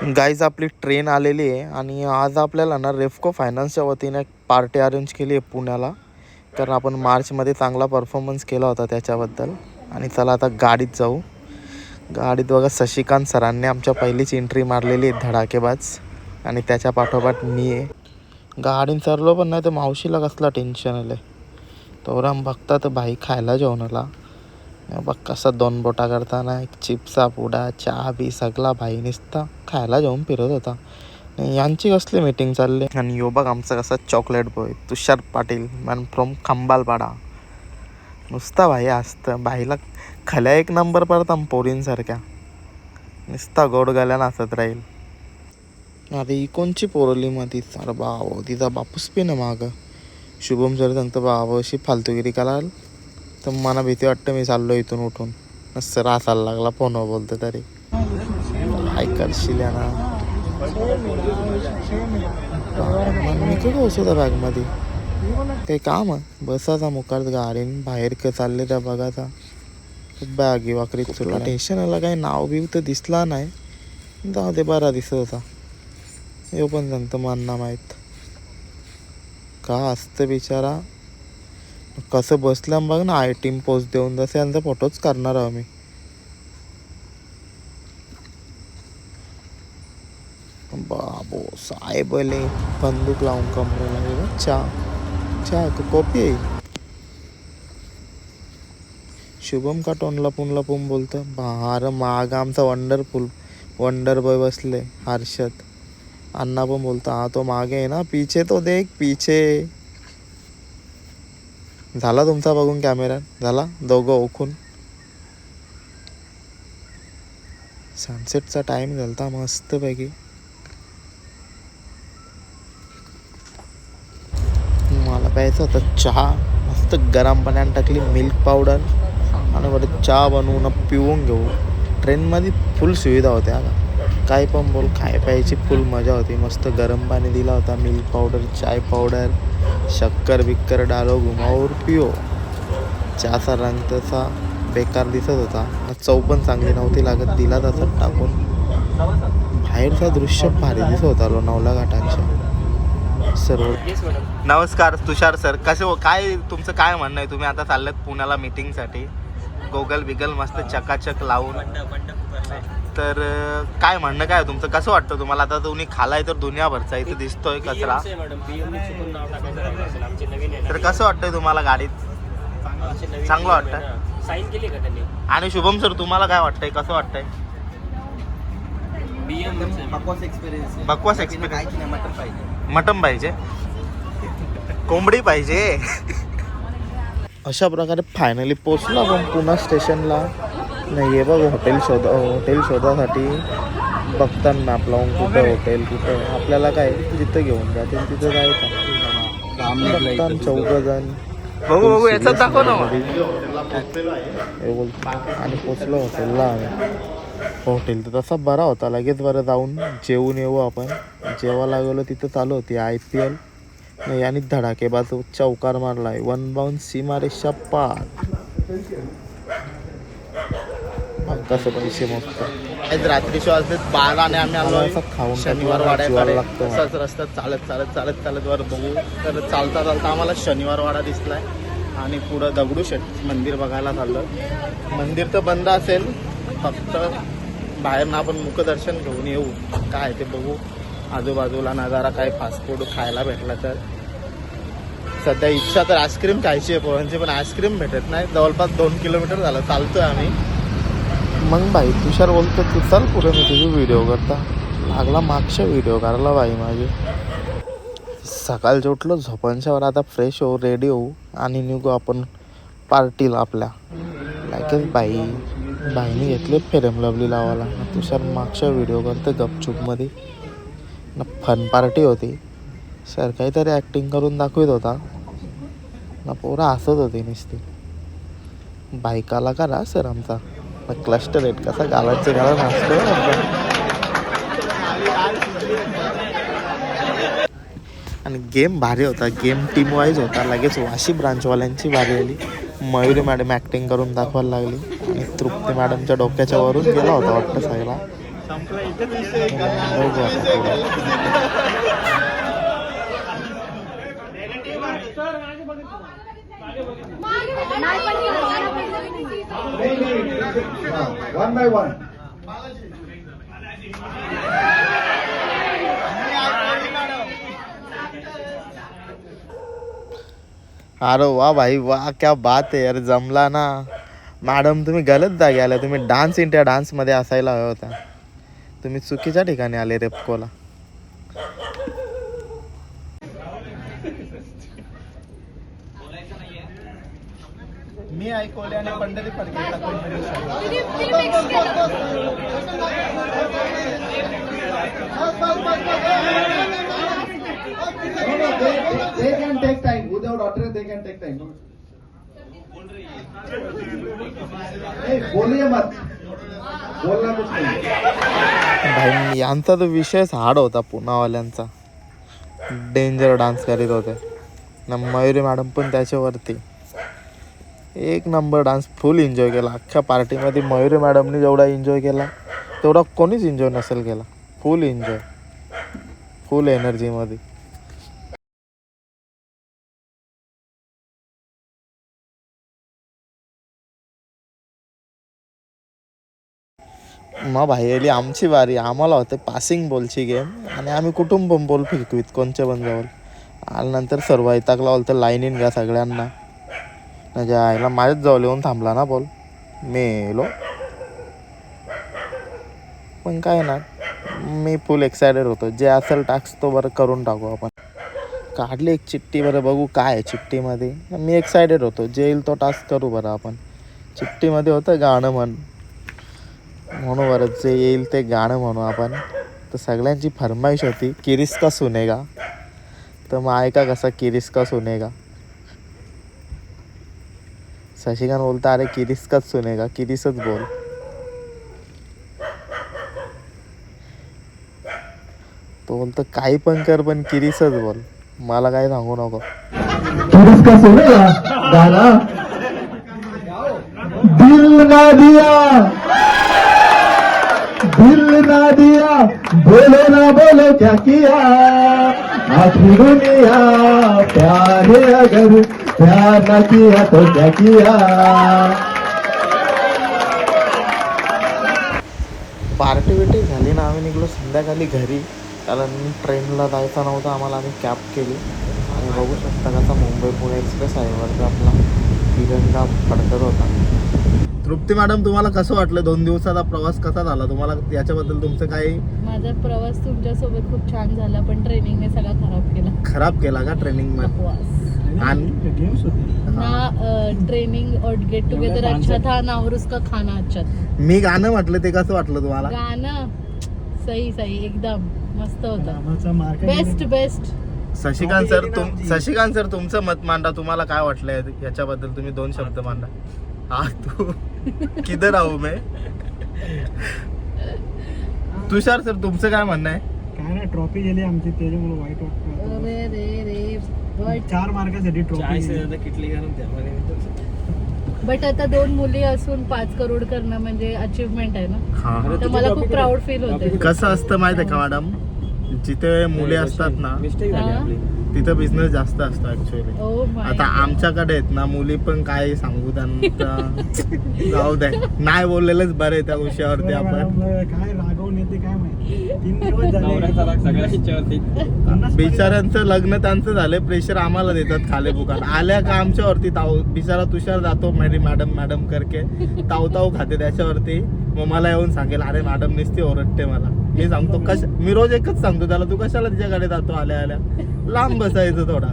Guys आपली train आलेली आहे आणि आज आपल्याला ना रेफको फायनान्सच्या वतीने एक पार्टी अरेंज केली आहे पुण्याला. कारण आपण मार्चमध्ये चांगला परफॉर्मन्स केला होता त्याच्याबद्दल. आणि चला आता गाडीत जाऊ. गाडीत बघा शशिकांत सरांनी आमच्या पहिलीच एंट्री मारलेली आहे धडाकेबाज. आणि त्याच्या पाठोपाठ मी आहे. गाडीन सरलो पण नाही तर मावशीला कसला टेन्शन आलं आहे. तोराम बघता तर भाई खायला जेवणाला बघ कसा 2 बोटा करताना एक चिप्सचा पुडा चहा बी सगळा भाई निसता खायला जाऊन फिरत होता. यांची कसली मीटिंग चालली. आणि यो बघ आमचा कसा chocolate boy Tushar Patil man from Khambalpada. नुसता भाई असतं भाईला खल्या एक नंबर पडता पोरींसारख्या. नुसता गोड गाल्यानं हसत राहील. आता ही कोणची पोरली मग ती अरे बाव तिचा बापूस पी ना मागं. शुभम सर सांगतं बाबा अशी फालतूगिरी कराल तर मला भीती वाटतं मी चाललो इथून उठून. सर हसायला लागला फोनवर बोलतो तरी काय करशील ना. मी कुठं बसवता बॅगमध्ये काही काम आहे बसाचा मुखात गाडीन बाहेर का चालले त्या बघाचा बॅगी वाकरीत तुला स्टेशनला काही नाव बिव तर दिसला नाही. जाऊ दे बरा दिसत होता. यो पण सांगतं मानना माहीत का असतं बिचारा कसं बसलं बघ ना. टीम पोस्ट देऊन जसं यांचा फोटोच करणार आहोत मी. बाबो साहेबले बंदूक लावून कमरेला चहा चहा कॉफी आहे. शुभम का टोनला पुन बोलतं बार माग आमचा वंडर बॉय बसले हर्षद. अण्णा पण बोलतो हा तो मागे आहे ना पीछे तो देख पीछे. झाला तुमचा बघून कॅमेरा झाला दोघं ओखून. सनसेटचा टाइम झालता मस्तपैकी. मला प्यायचं होतं चहा मस्त गरम पाण्याने टाकली मिल्क पावडर आणि बरं चहा बनवून पिऊन घेऊ. ट्रेनमध्ये फुल सुविधा होत्या काय पण बोल खाय प्यायची फुल मजा होती. मस्त गरम पाणी दिला होता मिल्क पावडर चाय पावडर शक्कर बिक्कर डालो घुमावर पिओ. चहाचा रंग तसा बेकार दिसत होता. चव पण चांगली नव्हती लागत दिला तसं टाकून. बाहेरचा दृश्य भारी दिसत होता लोणावळा घाटांच्या सर्व. नमस्कार तुषार सर कसं काय तुमचं काय म्हणणं आहे. तुम्ही आता चाललेत पुण्याला मीटिंगसाठी गोगल बिगल मस्त चकाचक लावून. तर काय म्हणणं काय तुमचं कसं वाटतं तुम्हाला. आता तुम्ही खालाय तर दुनियाभरचा इथं दिसतोय कचरा. तर कसं वाटतंय तुम्हाला गाडीत चांगलं वाटतं. साईन केली का त्यांनी. आणि शुभम सर तुम्हाला काय वाटतंय कसं वाटतंय. बकवास एक्सपिरियन्स. बकवास एक्सपिरियन्स. मटन पाहिजे मटन पाहिजे कोंबडी पाहिजे. अशा प्रकारे फायनली पोचलो आपण पुणा स्टेशनला. नाही आहे बघ हॉटेल शोधासाठी बघताना मॅप लावून कुठं हॉटेल कुठं आपल्याला काय जिथं घेऊन जातील तिथं जायचं. चौघजण बघू याच्यात दाखव ना आणि पोचलो हॉटेलला. हॉटेल तर तसा बरा होता लगेच बरं जाऊन जेवून येऊ आपण. जेवायला गेलो तिथं चालू होती IPL नाही आणि धडाकेबाज चौकार मारलाय 1 बाउंड सीमारे शप्पात. कसं पैसे मस्त रात्री शो असते 12 आणि आम्ही आलो खाऊन शनिवार वाड्याकडे लागतो. तसाच रस्त्यात चालत वर बघू तर चालता आम्हाला शनिवार वाडा दिसलाय. आणि पुढं दगडूशेठ मंदिर बघायला चाललं. मंदिर तर बंद असेल फक्त बाहेर ना आपण मुखदर्शन घेऊन येऊ काय ते बघू. आजूबाजूला नजारा काय फास्ट फूड खायला भेटला तर. सध्या इच्छा तर आईस्क्रीम खायची आहे पोरांची पण आईस्क्रीम भेटत नाही. जवळपास 2 किलोमीटर झालं चालतोय आम्ही. मग बाई तुषार बोलतो तू चल पुढे मी तुझी व्हिडिओ करता लागला मागच्या व्हिडिओ करायला बाई माझी. सकाळचं उठलो झोपांच्यावर आता फ्रेश होऊ रेडी होऊ आणि निघू आपण पार्टीला आपल्या. लगेच बाईने घेतले फेरम लवली लावायला. तुषार मागच्या व्हिडिओ करते गपचूपमध्ये ना फन पार्टी होती. सर काहीतरी ॲक्टिंग करून दाखवत होता ना पोरं हसत होती नुसती. बाईकाला करा सर आमचा क्लस्टर रेट कसा गालाचे गाला नाचतो. आणि गेम भारी होता. गेम टीम वाईज होता. लगेच वाशी ब्रांचवाल्यांची भारी आली. मयुरी मॅडम ॲक्टिंग करून दाखवायला लागली आणि तृप्ती मॅडमच्या डोक्याच्या वरून गेला होता वाटतं सगळा. बघू आता पुढे. One by one. अरे वा भाई वाह, क्या बात आहे यार, जमला ना. मॅडम तुम्ही गलत जागी आल्या, तुम्ही डान्स इंडिया डान्समध्ये असायला हवा होता. तुम्ही चुकीच्या ठिकाणी आले रेपकोला. मी ऐकवले आणि Pandhari फडकेचा they can take time without order. They can take time. बोलिए मत, बोलना कुछ नहीं. भाई यांचा तो विषयच हार्ड होता पुण्यावाल्यांचा. डेंजर डान्स करीत होते ना. मयुरी मॅडम पण त्याच्यावरती एक नंबर डान्स, फुल एन्जॉय केला. अख्ख्या पार्टीमध्ये मयुरी मॅडमने जेवढा एन्जॉय केला तेवढा कोणीच एन्जॉय नसेल केला. फुल एन्जॉय, फुल एनर्जीमध्ये. मग भाई आली आमची वारी. आम्हाला होते पासिंग बॉलची गेम आणि आम्ही कुठून पण बॉल फेकवीत कोणच्या पण जवळ. आल्यानंतर सर्व ऐताकला बोलतं लाईनीन घ्या सगळ्यांना. म्हणजे आईला माझ्याच जवळ येऊन थांबला ना बॉल. मेलो. पण काय ना, मी फुल एक्सायटेड होतो. जे असेल टास्क तो बरं करून टाकू आपण. काढली एक चिठ्ठी, बरं बघू काय आहे चिठ्ठीमध्ये. मी एक्सायटेड होतो, जे येईल तो टास्क करू बरं आपण. चिठ्ठीमध्ये होतं गाणं म्हणू बरं, जे येईल ते गाणं म्हणू आपण. तर सगळ्यांची फरमाईश होती किरीस का सुनेगा. तर मग ऐका कसा किरीस का सुनेगा. शशिकांत बोलता अरे किरीस काच सुनेगा, किरीसच बोल. तो बोलतो काही पण कर पण किरीसच बोल, मला काय सांगू नको. किरीस का सुनेगा गाना. दिल ना दिया, दिल ना दिया, बोलो ना बोलो क्या किया. आखिर दुनिया प्यार है, अगर प्यार ना किया तो क्या किया. पार्टी बिर्टी झाली ना, आम्ही निघलो संध्याकाळी घरी. कारण ट्रेनला जायचा नव्हता आम्हाला. आम्ही कॅब केली आणि बघू शकता कसा मुंबई पुणे एक्सप्रेस आहे वरचा आपला तिरंगा फडकत होता. तृप्ती मॅडम, तुम्हाला कसं वाटलं 2 दिवसाचा प्रवास कसा झाला तुम्हाला? याच्याबद्दल तुमचं काही? माझा प्रवास तुमच्यासोबत खूप छान झाला, पण ट्रेनिंगने सगळा खराब केला का ट्रेनिंग मध्ये? आणि ना ट्रेनिंग और गेट टुगेदर अच्छा था ना, और उसका खाना अच्छा था. मी गाणं म्हटलं ते कसं वाटलं तुम्हाला? गाणं सही एकदम मस्त होतं. बेस्ट. शशिकांत सर तुमचं मत मांडा. तुम्हाला काय वाटलंय याच्याबद्दल? तुम्ही 2 शब्द मांडा. हा तू किधर आहो मैं. तुषार सर तुमचं काय म्हणणं आहे? काय ना, ट्रॉफी गेली आमची, त्याच्यामुळे वाईट वाटतं. रे 4 मार्कासाठी ट्रॉफी. बट आता 2 मुली असून 5 करोड करणं म्हणजे अचीवमेंट आहे ना. हा. तर मला खूप प्राऊड फील होते. कसं असतं माहिती आहे का मॅडम, जिथे मुले असतात ना तिथं बिझनेस जास्त असतो ऍक्च्युअली. Oh my आता God. आमच्याकडे आहेत ना मुली, पण काय सांगू त्यांना. जाऊ दे, नाही बोललेलंच बरं आहे त्या विषयावरती आपण. काय रागवून येते काय माहिती. 3 दिवस झाले. बिचाऱ्यांचं लग्न त्यांचं झालं, प्रेशर आम्हाला देतात खाले फुकाट. आल्या का आमच्यावरती बिचारा तुषार जातो मॅडम करके ताव खाते त्याच्यावरती. मग मला येऊन सांगेल अरे मॅडम नुसती ओरडते मला. मी सांगतो मी रोज एकच सांगतो त्याला, तू कशाला तिच्याकडे जातो आल्या लांब बसायचं थोडा.